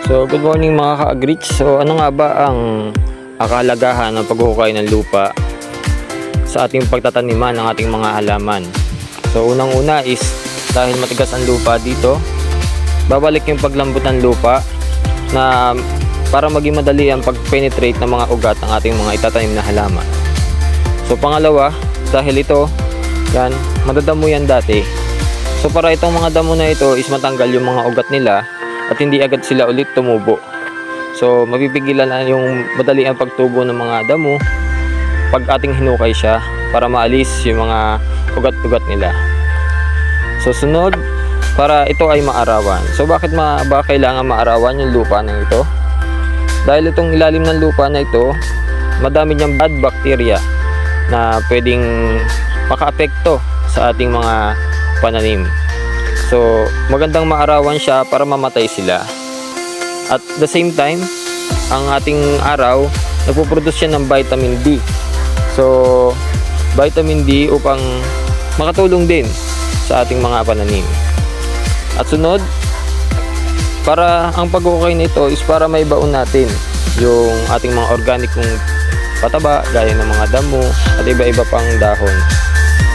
So, good morning mga ka-agrich. So, ano nga ba ang kahalagahan ng paghuhukay ng lupa sa ating pagtataniman ng ating mga halaman? So, unang-una is dahil matigas ang lupa dito, babalik yung paglambot ng lupa na para maging madali ang pag-penetrate ng mga ugat ng ating mga itatanim na halaman. So, pangalawa, dahil ito, yan, madadamo yan dati. So, para itong mga damo na ito is matanggal yung mga ugat nila at hindi agad sila ulit tumubo. So, mapipigilan na yung madali ang pagtubo ng mga damo pag ating hinukay siya para maalis yung mga ugat-ugat nila. So, sunod, para ito ay maarawan. So, bakit ba kailangan maarawan yung lupa na ito? Dahil itong ilalim ng lupa na ito, madami niyang bad bacteria na pwedeng makaapekto sa ating mga pananim. So, magandang maarawan siya para mamatay sila. At the same time, ang ating araw, nagpo-produce siya ng vitamin D. So, vitamin D upang makatulong din sa ating mga pananim. At sunod, para ang pag-ukay nito is para may baon natin yung ating mga organikong pataba, gaya ng mga damo at iba-iba pang dahon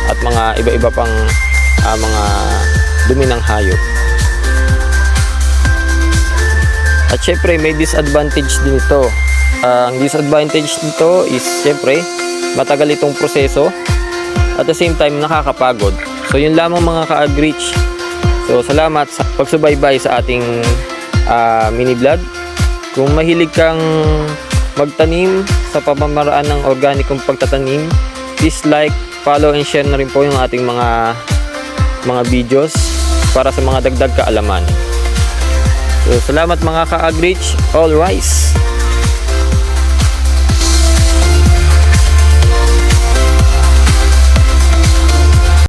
at mga iba-iba pang mga dumi ng hayop. At syempre may disadvantage din ito. Ang disadvantage nito is syempre matagal itong proseso at the same time nakakapagod. So yun lamang mga ka-agrich. So salamat sa pagsubaybay sa ating mini vlog. Kung mahilig kang magtanim sa pamamaraan ng organikong pagtatanim, please like, follow and share na rin po yung ating mga videos para sa mga dagdag kaalaman. So, salamat mga ka-agrich. All rise!